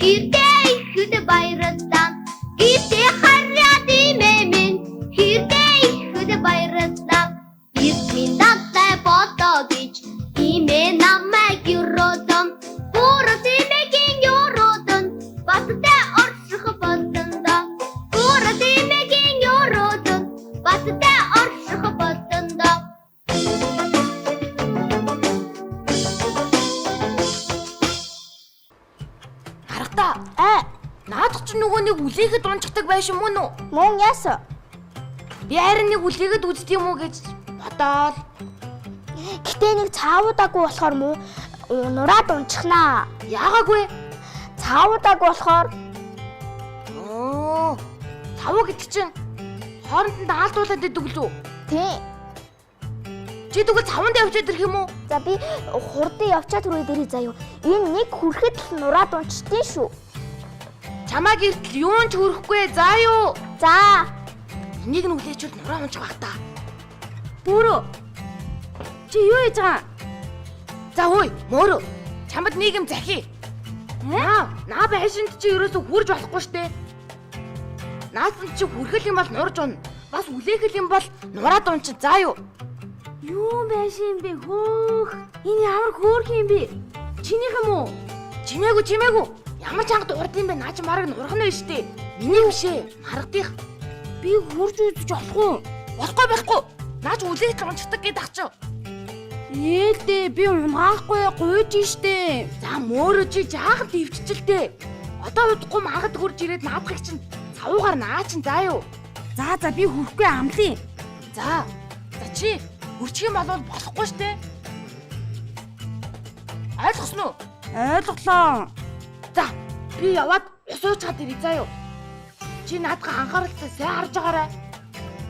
Хэрдээ ихэд баярлалаа. Гэртээ хараад имэмэн. Хэрдээ ихэд баярлалаа. Иртмийн даттай бодоо гэж имэ намайг юродон. Бүрд имэгийн юродон. Баттай орших болондоо. Бүрд имэгийн юродон. Баттай орших болондоо. Харахтаа. Наадах чи нөгөө нэг үлээхэд унцдаг байшин мөн үү? Мөн яасан? Би харин нэг үлээгээд үздэг юм уу гэж бодоод. Гэтэ нэг цаавуудаагүй болохоор муу нураад унчихнаа. Яагаагүй. Цаавуудаагүй болохоор Цавуу гэдэг чинь хооронд нь даалтуулаад идэг лүү? тий. Чи тэгвэл цаванд явчаад ирэх юм уу? За би хурдан явчаад түрүү дээрээ заяа. Энэ нэг хүрэхэд л нураад унчтээ шүү. Чамаа гэртэл юун ч хүрэхгүй заа юу? За. Энийг нь үлээчүүд нураа унчих бах та. Бөөрөө. Чи юу хийж байгаа? За хөөе, мөөрөө. Чамд нэг юм захий. Наа байшинд чи ерөөсө хүрж болохгүй штэ. Наасан чи хүрхэл юм бол нурж унна. Бас үлээх юм бол нураад унчих заа юу? Юу байшин бэ хөөх? Энэ ямар хөөх юм бэ? Чинийх юм уу? Чимээгүй. Ямар ч анга дурд юм бэ? Наа чи мараг нурхна вэ штэ. Миний бишээ, маргадих. Би хурж үзэж болохгүй. Болохгүй. Наа чи үлээх унчдаг гэдэг ах чи. Ээлдээ би унгаахгүй гуйж штэ. За мөөрөө чи жаахан төвччихэлтэй. Одоо удахгүй маргад хурж ирээд наадахыг чинь цавуугаар наа чин заа юу? За би хүрхгүй амлаа. За чи хурчих юм бол болохгүй штэ. Ойлгосон уу? Ойлголоо. За би яваад ус уучаад ирээ заа юу? Чи наадах анхааралтай сайн харж байгаарай.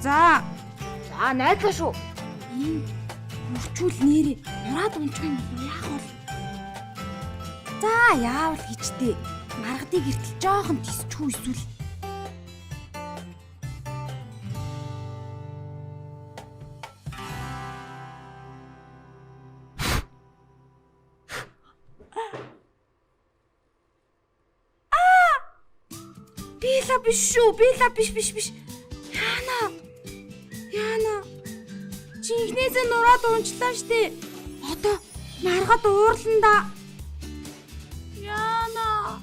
За найдлаа шүү. энэ хурчул нэрээ нураад унчих юм бол яах вэ? За яавал хийчтэй. Маргадыг гэртэл жоохон тисчгүй эсвэл. Биш. Яна. Чи ихнээсээ нураад унчлаа штэ. Одоо маргад уурланда. Яна.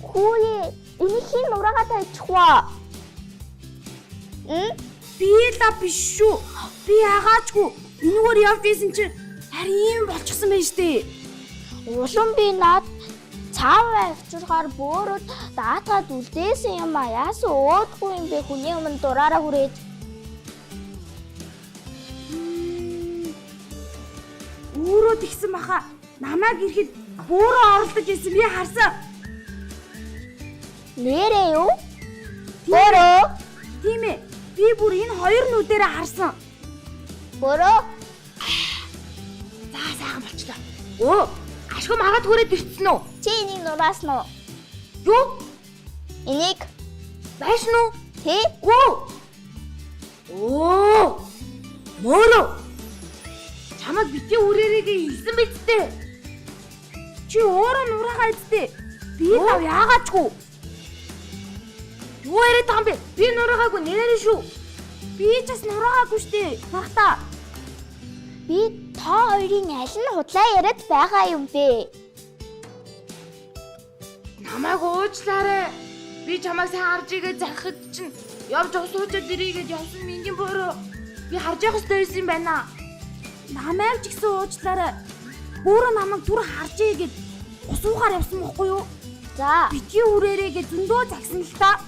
Хөөе, энэ хин нураагаа тайчихваа. Биш шүү. Би ягаачгүй. Энэгээр явж исэн чинь харин ийм болчихсон байж тээ. Улам би наад цааваа авчирхаар бөөрөд даатгаад үлдээсэн юм а. Яасан уудгүй юм бэ хүний өмнө дураараа хүрээд. Өөрөө тэгсэн баха. Намайг ирэхэд бөөрөө оролдож исэн би харсан. Нэрээ юу? Бөөрөө. Тийм ээ. Би бүр энэ хоёр нүдээрээ харсан. Бөөрөө. За сайхан болчлоо. Ашгүй маргад хүрээд ирсэн үү? Чи энийг нураасан уу? Юу? Энийг Байшин уу? тий? Мөөрөө. Чамаг бити үрээрээгээ хэлсэн биз дээ. Чи өөрөө нураагаа эзтэй. Би тав яагаачгүй. Юу яриад байгаа юм бэ? Би нураагаагүй нэрээ шүү. Би ч бас нураагаагүй штэ. Нахта. Би та хоёрын аль нь худлаа яриад байгаа юм бэ? Намайг уучлаарай. Би чамайг сайн харж игээ захид чинь явж ус уучаад ирээгээд явсан мингийн бөөрөө. Би харж явах хэрэгтэй байсан юм байна. Намайг ч гэсэн уучлаарай. Өөрөө намайг түр харж игээд усуугаар явсан байхгүй юу? За. Битгий үрээрээгээ зөндөө загсан л та.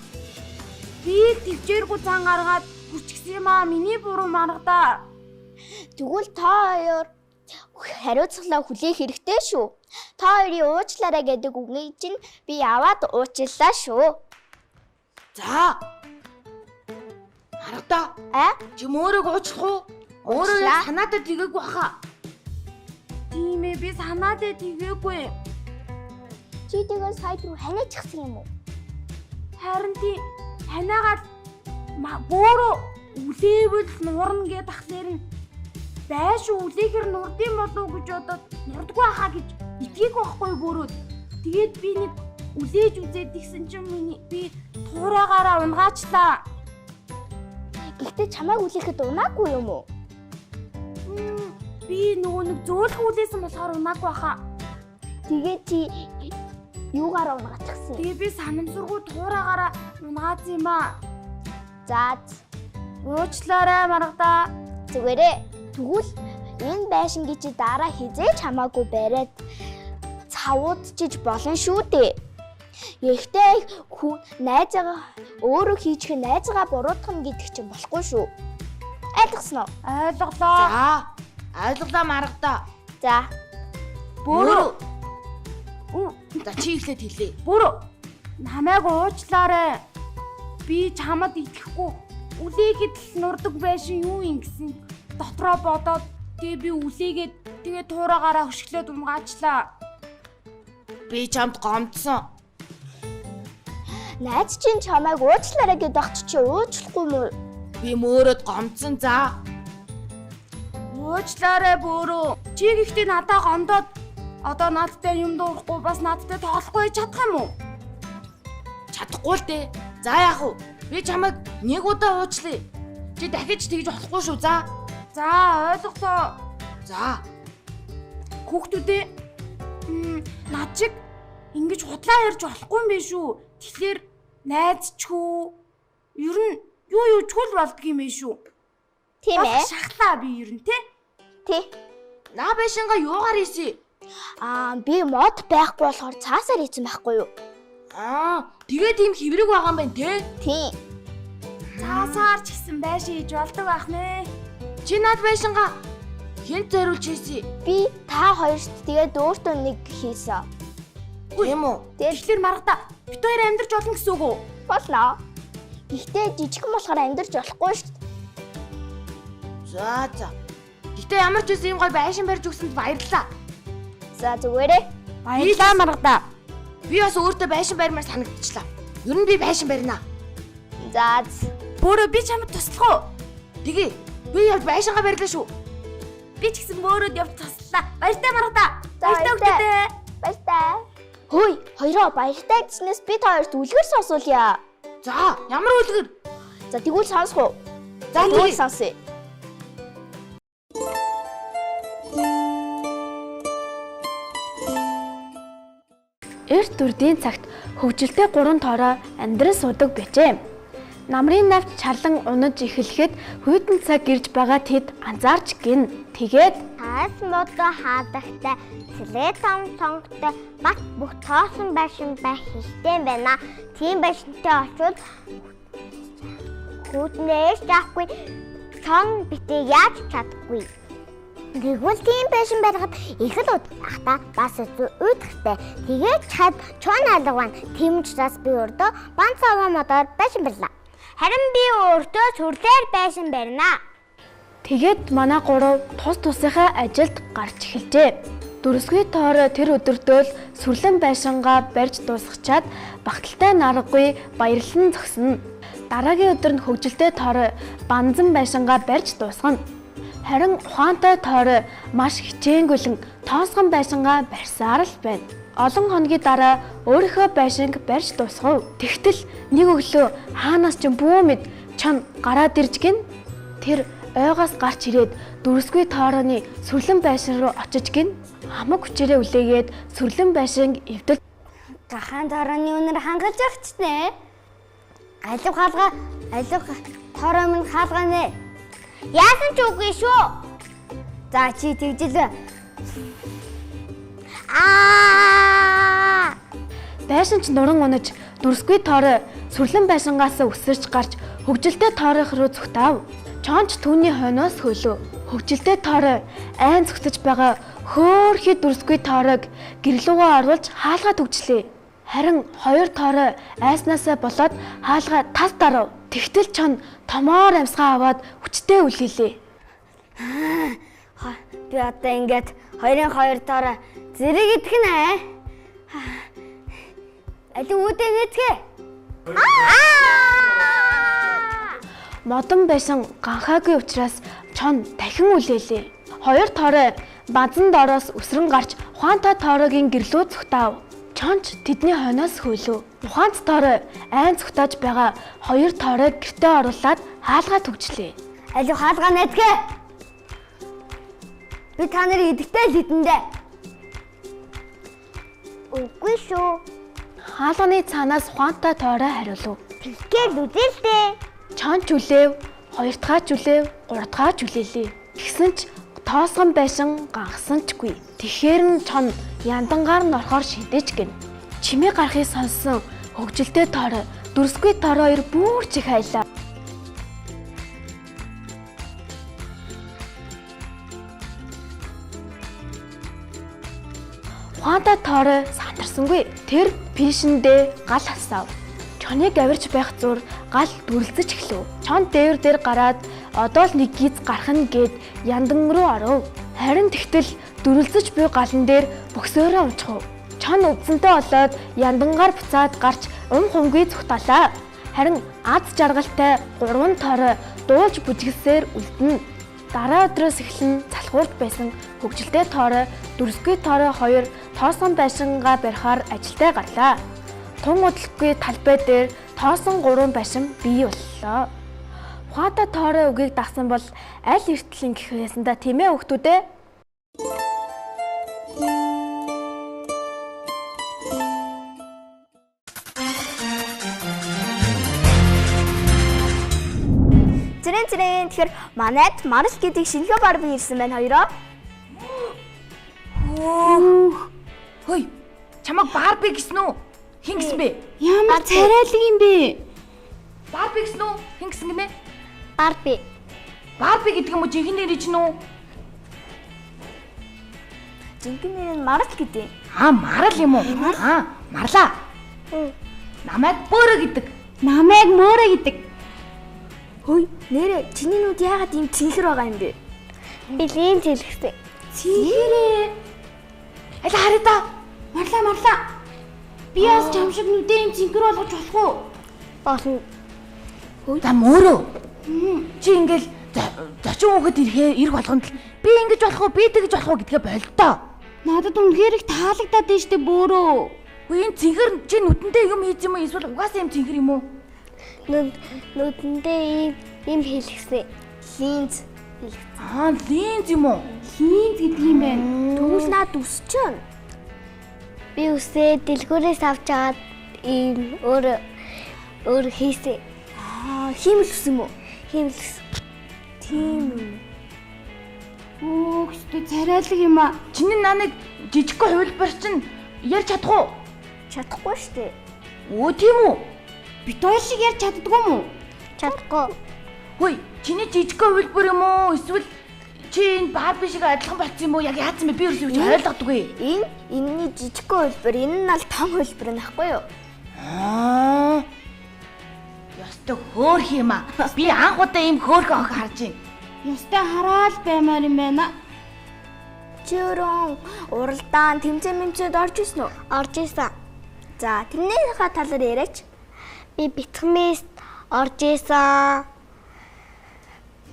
Би төвчээргүй цан гаргаад хүчгсэн юм аа. Миний буруу маргадаа. Тэгвэл та хоёр хариуцлаа хүлээх хэрэгтэй шүү. Та хоёрын уучлаарай гэдэг үгийг чинь би яваад уучлаа шүү. За. Харагдаа. Чи мөөрөг уучлах уу? Өөрөө санаатаа тэгээгүй баха. Тийм ээ, би санаатаа тэгээгүй. Чи тэгээ сая руу ханиачихсан юм уу? Харин тий ханаагаад бөөрөө үлээвэл нуурна гэдэг ахлаар нь байшин үлээхэр нурдсан болов гэж бодоод нурдгүй хаа гэж итгийг байхгүй бөөрөө. Тэгээд би нэг үлээж үзээд гисэн чинь би туураагаараа унгаачлаа. Гэхдээ чамайг үлээхэд унаагүй юм уу? Би нөгөө нэг зөөлхөн үлээсэн болохоор унаагүй хаа. Тэгээд чи юугаараа унгаачихсан? Тэгээ би санамсаргүй туураагаараа унгаацсан юм аа. За уучлаарай маргадаа. зүгээрээ тэгвэл энэ байшингийн чи дараа хизээж хамаагүй бариад цавуудчиж болно шүү дээ. Ихтэй найзаагаа өөрөө хийчих найзаагаа буруутгах нь гэдэг чинь болохгүй шүү. Ойлгосноо? Ойлголоо. За, ойлголоо маргадаа. За. Бөөрөө. За чи ихлээд хэлээ. Бөөрөө. Намайг уучлаарай. Би чамд итгэхгүй. Үлээгээд л нурдаг байшин юу юм гэсэн дотроо бодоод тэгээ би үлээгээд тэгээ туураагаараа хөшглөөд унгаачлаа. Би чамд гомдсон. Найз чинь чамайг уучлаарай гэдээ багч чи уучлахгүй мүү? Би мөөрөд гомдсон за. Уучлаарай бөөрөө. Чи гэхдээ надаа гомдоод одоо надтай юм дуурахгүй бас надтай тоолохгүй чадах юм уу? Чадахгүй л дээ. За яах вэ? Би чамайг нэг удаа уучлаа. Чи дахиж тэгж болохгүй шүү. За. За ойлголоо. За. Хүүхдүүдээ над чиг ингэж худлаа ярьж болохгүй юм биш үү? Тэгэхээр найзчгүй ер нь юу чүл болдго юм биш үү? Тийм ээ. Шахлаа би ер нь Тий. Наа байшингаа юугаар ийсэ? Би мод байхгүй болохоор цаасаар хийсэн байхгүй юу? Тэгээ тийм хэврэг байгаа юм байна те. Тийм. цаасаар ч гэсэн байшин хийж болдог байх нэ. Чи над байшингаа хинт зориулж хийсэ? Би та хоёрт тэгээд өөртөө нэг хийсэн. Тийм үү? Тэгэхээр маргадаа бид хоёр амьдарч олно гэсэн үг үү? Болно. Гэхдээ жижигхэн болохоор амьдарч болохгүй шүү дээ. За. Гэтэ ямар ч үс ийм гой байшин барьж өгсөнд баярлалаа. За зүгээрээ. Баярлалаа маргадаа. Би бас өөртөө байшин барьмаар санагдчихлаа. Ер нь би байшин барина. За. Бөөрөө би чамд туслах уу? Тэгээ. Би явж байшингаа барьлаа шүү. Би ч гэсэн бөөрөөд явж туслаа. Баяртай маргадаа. Баяртай өгдөө. Баяртай. Хөөе, хоёроо баяртай гэснээс бид хоёрт үлгэр сонсуулъя. За, ямар үлгэр? За тэгвэл сонсох уу? За, тэгвэл тэгье. сонсъё. Эрт үрдийн цагт хөвгөлтэй 3 тоороо амьдран суудаг бэжээ. Намрын навч чарлан унаж эхлэхэд хүйтэн цаг ирж байгаа тэд анзаарч гин. Тэгээд Таас модо хаадахтай цэлээ том сонготой бат бүх тоосон байшин байх хэрэгтэй байна. Тийм байшинтай очвол хүйтнээс яахгүй сон битээ яаж чадахгүй. Тэгвэл тийм байшин барихад их л удахта бас үүдхтэй. Тэгээд чад чон алгаван тийм учраас би өөртөө банцаава модоор байшин барьлаа. Харин би өөртөө сүрлээр байшин барина. тэгээд манай 3 тус тусынхаа ажилд гарч эхэлжээ. Дөрөсгүй тоороо тэр өдөртөө л сүрлэн байшингаа барьж дуусгачаад багталтай наргагүй баярлан зогсно. Дараагийн өдөр нь хөвгөлтэй тоороо банзан байшингаа барьж дуусгана. Харин ухаантай тоорой маш хичээнгүлэн тоосгон байшингаа барьсаар л байна. Олон хоногийн дараа өөрийнхөө байшинг барьж дуусгав. Тэгтэл нэг өглөө хаанаас ч бүү мэд чон гараад ирж гин. Тэр ойгоос гарч ирээд дөрөсгүй тоорооны сүрлэн байшин руу очиж гин. Хамаг хүчээрээ үлээгээд сүрлэн байшинг эвдэл Гахаан тоорооны үнэр хангаж өгчнэ. Алив тоороо минь хаалганэ. Яасан ч үгүй шүү. За чи тэгжил. байшин ч нуран унаж дөрөсгүй тоорой сүрлэн байшингаас өсөрч гарч хөгжилтэй тооройх руу зүгтав. Чонч түүний хойноос хөлөө. Хөгжилтэй тоорой айн зүгтэж байгаа хөөхий дөрөсгүй тооройг гэрлүүгөө оруулж хаалгаа төгжлээ. Харин 2 тоорой айснаасаа болоод хаалгаа тас дарав. Тэгтэл чон томоор амьсгаа аваад хүчтэй үлээлээ. Би одоо ингээд 2-2 тоороо зэрэг идэх нэ. Алин үүдээ нэтгэе. Модон байсан ганхаагүй учраас чон дахин үлээлээ. Хоёр тоорой базан доороос өсрөн гарч ухаантай тооройгийн гэрлүү цогтаав. Чонч тэдний хойноос хөөлөв. Ухаант тоорой айн цогтааж байгаа хоёр тооройг гэртээ оруулаад хаалгаа түгжлээ. Алив хаалгаа найдгээ. Би та нарыг идэвхтэй л идэндээ. Үгүй шүү. Хаалганы цаанаас ухаантай тоорой хариулв. Тэггээл үзэлтэй. Чонч үлээв, хоёр дахь үлээв, гурав дахь үлээлээ. Тэгсэн ч тоосгон байшин гангасанчгүй. Тэгэхээр нь чон яндангаар нь орохоор шидэж гин. Чимээ гарахыг сонссон хөгжилтэй тоорой, дүрсгүй тоорой хоёр бүр чих хайлаа. Ухаантай тоорой сандарсангүй. Тэр пишэндээ гал хасав. Чоныг авирч байх зур гал дүрлзэж эхлэв. Чон дээвэр дээр гараад одоо л нэг гиз гарах нь гээд яндан руу оров. Харин тэгтэл дүрлзэж буй галан дээр бөксөөрөө унчихв. Чон үдсэнтэй болоод яндангаар буцаад гарч хумгүй зүгталаа. Харин аз жаргалтай 3 тоорой дуулж бүжгэлсээр үлдэнэ. Дараа өдрөөс эхлэн залхуурч байсан хөгжилтэй тоорой, дүрсгүй тоорой хоёр тоосон байшингаа барихаар ажилдаа гарлаа. Тун удалгүй талбай дээр тоосон 3 байшин бий боллоо. Ухаантай тоорой үгийг дагсан бол аль эртлэн гэх байсан да тийм ээ хүүхдүүдээ? Зэрэн тэгэхээр манайд Марс гэдэг шинэхэн Барби ирсэн байна хоёроо. Хөөе. Чамаг Барби гэсэн үү? Хин гэсэн бэ? Ямар царайлаг юм бэ? Барби гэсэн үү? Хин гэсэн гинэ? Барби. Барби гэдэг юм уу жинхэнэ нэр чинь үү? Жинхэнэ нэр нь Марс гэдэг. Марал юм уу? Марлаа. Намайг Бөөрө гэдэг. Намайг Мөөрэ гэдэг. Хөөе, нэрээ чиний нүд яагаад ийм цэнхэр байгаа юм бэ? Би линз хэлэхтэй. Цэнхэрээ. Аль харъя да. Марлаа. Би бас чам шиг нүдээ ийм цэнхэр болгож болох уу? Болно. За Мөөрө. Чи ингээл зочин хүүхэд ирэх болгонд л би ингэж болох уу, би тэгж болох уу гэдгээ болтоо. Надад үнэхээр их таалагдаад байна штэ Бөөрөө. Үгүй энэ цэнхэр чи нүдэндээ юм хийж юм уу эсвэл угаасаа юм цэнхэр юм уу? Нүдэндээ ийм хэлэхсэн. Линз. Линз юм уу? Линз гэдэг юм байна. Тэгвэл наад үсчэн. Би үсээ дэлгүүрээс авч агаад ийм өөр хийсэн. Хиймэл үсэн юм уу? Хиймэлсэн. Тийм үү. Өөхсдөө царайлаг юм аа. Чиний нааныг жижигхэн хувилбар чинь ярьж чадах уу? Чадахгүй штэ. Тийм үү? Бид хоёр шиг ярьж чаддгүй юм уу? Чадахгүй. Хөөе, чиний жижигхэн хувилбар юм уу? Эсвэл чи энэ Барби шиг адилхан болсон юм уу? Яг яатсан бэ? Би юу ч ойлгодоггүй. Энэний жижигхэн хөлбөр, энэ нь аль том хөлбөр нөхгүй юу? Ястай хөөх юм аа. Би анх удаа ийм хөөх охин харж байна. Ястай хараал баймаар юм байна. Чи өөрөө уралдаан тэмцээнд орж ирсэн үү? Орж исэн. За, тэрнийхээ талаар яриач. Би битгмэст орж исэн.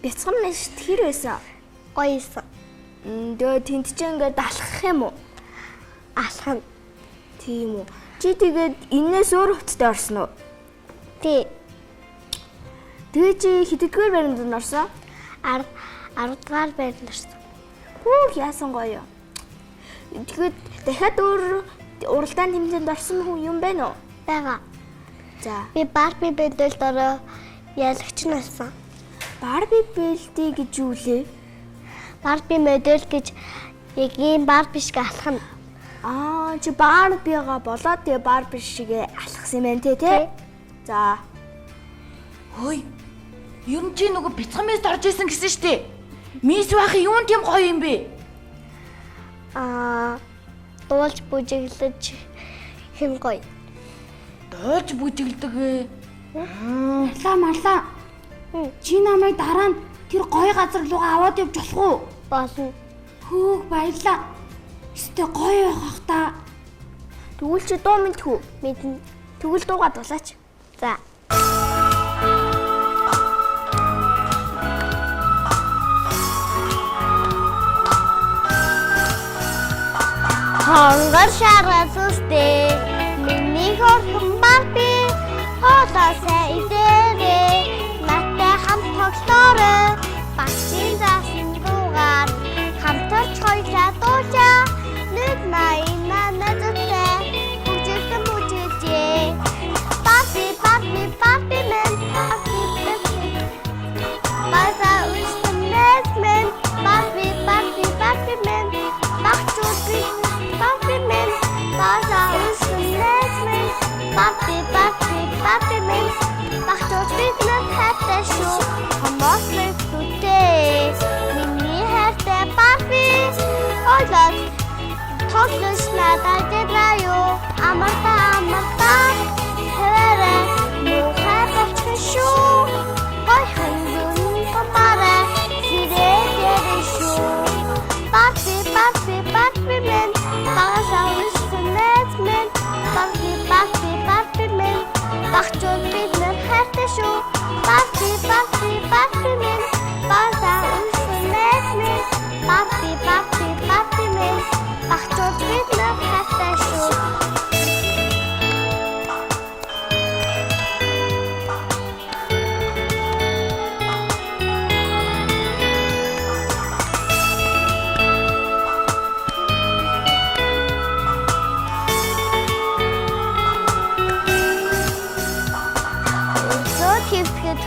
Бяцхан мэст хэр байсан? Гоё исэн. Тэгээ тэнд ч ингээд алхах юм уу? Алхан. Тийм үү. Чи тэгээд энээс өөр хувцастай орсон уу? Тий. Тэгээ чи хэддгээр баримтанд орсон? 10 дугаар байранд орсон. Хүүх яасан гоё. Тэгээд дахиад өөр уралдаан тэмцээнд орсон хүн юм байна уу? Бага. За, Би Барби бэлдэлд ороо ялагч нь болсон. Барби бэлдээ гэж юу лээ? Барби модель гэж яг ийм Барби шиг алхана. Чи Барбигаа болоод тэгээ Барби шиг алхсан юм байна тий? За. Хөөе. Ер нь чи нөгөө бяцхан мэст орж исэн гэсэн штэ. Мис бахи юун тийм гоё юм бэ? Дуулж бүжиглэж хэн гоё. Дуулж бүжиглдэг ээ. Марлаа. Чи намайг дараа нь тэр гоё газар руугаа аваад явж болох уу? Болно. Хөөх баярлаа. Өстө гоё явах та. Тэгвэл чи дуу мэдхүү. Мэднэ. Тэгвэл дуугаа дуулаач. За. Хонгор шаргал үстэй миний хөрхөн Барби хоолоосаа идээрээ надтай хамт тоглоорой багшийн заасан дуугаар хамтарч хоёлаа дуулаа нүд найна надтай бүжигдэн бүжиgjээ Барби Барби Барби мен Баса үстэнэс мен Барби Барби Барби мен багчууди Барби мен Баса үстэнэс мен Барби Барби Барби мен багчууди мен хайртай шүү хүмүүс мэдтээ миний хайртай Барби ойлоо тоглож надад дэдраю амарта хэвээрээ мухай болчих шүү гой хөнгөн папара сирэдэр шүү Барби Барби Барби мен багасаа үстэнэс мен Барби Барби Барби мен багчууд бид нар хайртай шүү Барби Барби Барби мен багасаа үстэнэс мен Барби Барби Барби мен багчууд бид нар хайртай шүү Хэвхэд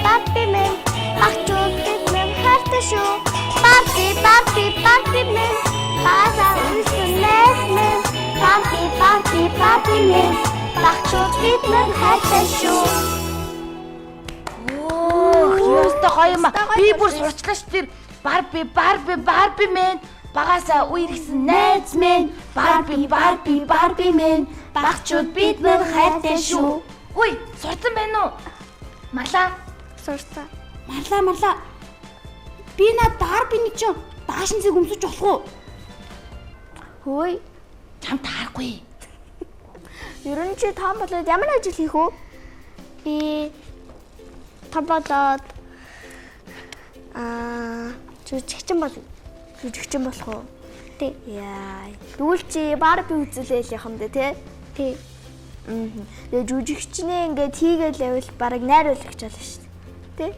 Барби мен багчууд бид нар хайртай шүү Барби Барби Барби мен багасаа үстэнэс мен Барби Барби Барби мен багчууд бид нар хайртай шүү Ёстой гоё юм аа. Би бүр сурчлаа ш тэр Барби Барби Барби мен багасаа үерхсэн найз мен Барби Барби Барби мен багчууд бид нар хайртай шүү. Хөөе, сурсан байна уу? Марлаа. сурсан Марлаа. Би над Барбины ч даашин зэг өмсөж болох уу? Хөөе. Чам таарахгүй. Ер нь чи том болоод ямар ажил хийх вэ? би том болоод жүжигчин болох уу? Тий. Яа. Тэгвэл чи Барби үзүүлээл явах юм дэ тий? Тий. Тэгээ жүжигчнээ ингээд хийгээл явал бараг найруулагч болно шүү дээ.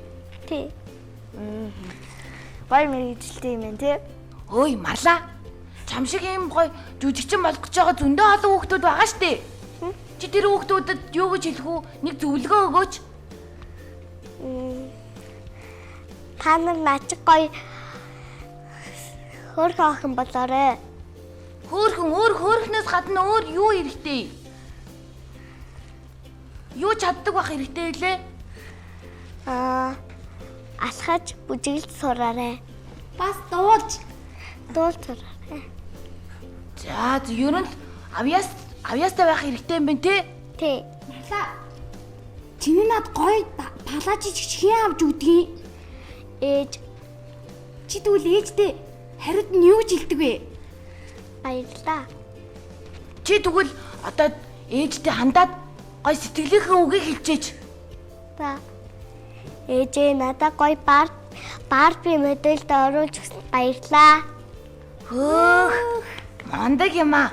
Тий. Гоё мэргэжилтэй юм байна тий? Хөөе, марлаа. Чам шиг юм гоё жүжигчин болох гэж байгаа зөндөө олон хүүхдүүд байгаа штэ. Чи тэр хүүхдүүдэд юу гэж хэлэх үү? Нэг зөвлөгөө өгөөч. Та нар наач гоё хөөрхөн охин болоорой. Хөөрхнөөс гадна өөр юу хэрэгтэй? Юу чаддаг байх хэрэгтэй лээ? Алхаж бүжиглж сураарай. Бас дуулж сураарай. За ер нь авьяастай байх хэрэгтэй юм байна те? Тий. Марлаа. Чиний над гоё палажи чиххэн авч өгдгийг. Ээж Чи тэгвэл ээжтэй хариуд нь юу гэж хэлдэг вэ? баярлаа. Чи тэгвэл одоо ээжтэй хандаад гой сэтгэлийнхээ үгийг хэлчихээч. За. Ээжээ надад гоё Барби модельд оруулж өгсөн баярлаа. Хөөх. Мондаг юм аа.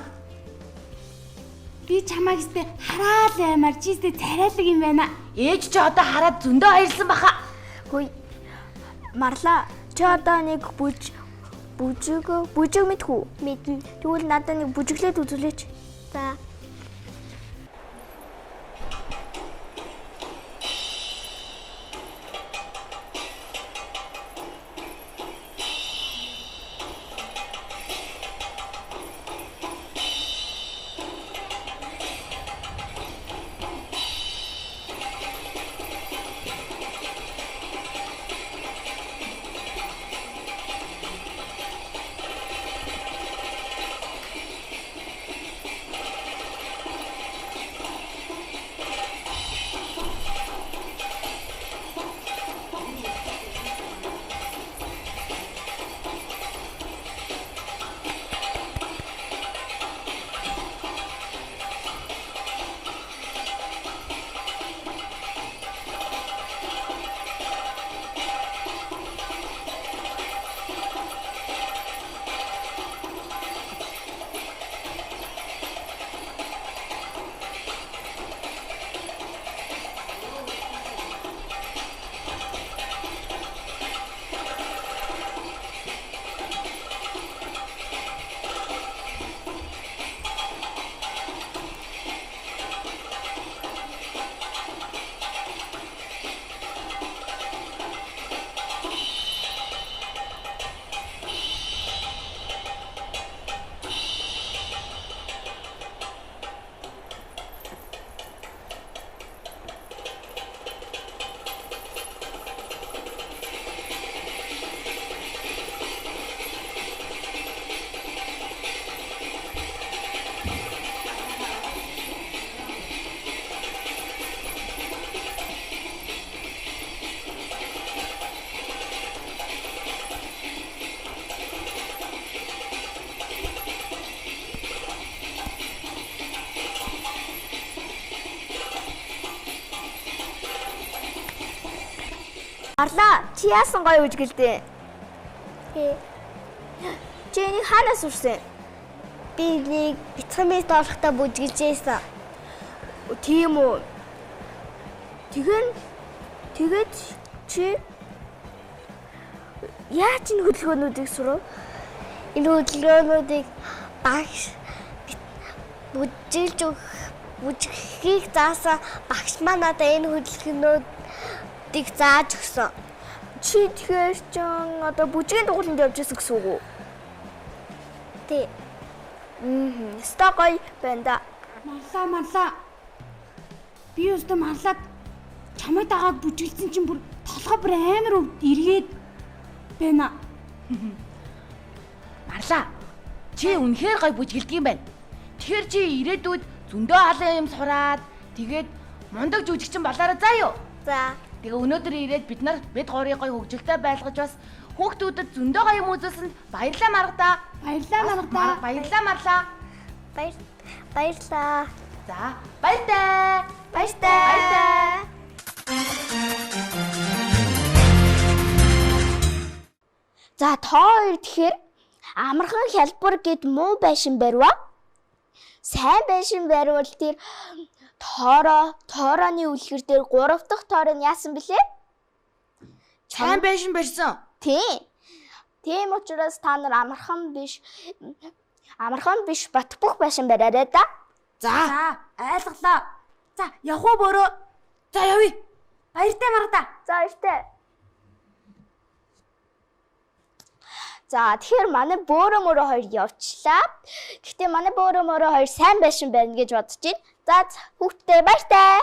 Би чамайг өстэй хараал аймаар чийстэй царайлаг юм байна. Ээж чи одоо хараад зөндөө баярлсан баха. Хөөе. Марлаа. Чи одоо нэг бүжиг мэдхүү? Мэднэ. Тэгвэл надад нэг бүжиглээд үзүүлээч. За. Арлаа, чи яасан гоё үжгэлдээ? Чи энийг хаанаас урсан? Би нэг бицхэмээс доорхтой бүжгэлжээсэн. Тийм үү. Тэгээд чи яаж энэ хөдөлгөөнүүдийг сурав? Энэ хөдөлгөөнүүдийг багш бүжиглэхийг заасан багш маань надад энэ хөдөлгөөнүүдийг зааж өгсөн. Чи тэгэхээр ч одоо бүжгийн дугуйланд явж байсан гэсэн үг үү? Тий. Стокой бэнда. Марлаа. Би өстө марлаад чамайг дагаад бүжиглсэн чинь бүр толгой бүр амар өвд эргээд байна. Марлаа. Чи үнэхээр гоё бүжгэлдэг юм байна. Тэгэхээр чи ирээдүйд зөндөө халуун юм сураад тэгээд мундаг жүжигчин болоорой заа юу? За. Тэгээ өнөөдөр ирээд бид гурыг гоё хөгжилтэй байлгаж бас хүүхдүүдэд зөндөө гоё юм үзүүлсэнд баярлалаа Маргадаа. Баярлалаа Марлаа. Баярлалаа. За, баяртай. За та хоёр тэгэхээр амархан хялбар гэд муу байшин барьва. Сайн байшин барьвал тэр тоорооны үлгэр дээр 3 дахь тоороо нь яасан бэлээ? Сайн байшин барьсан. Тийм учраас та нар амархан биш бат бөх байшин бариарай да. За, ойлголоо. За, явах уу бөрөө? За, явъя. Баяртай Маргадаа. За баяртай. За тэгэхээр манай бөөрөө мөрөө хоёр явчлаа. Гэхдээ манай бөөрөө мөрөө хоёр сайн байшин байна гэж бодож байна. За хүүхдээ баяртай.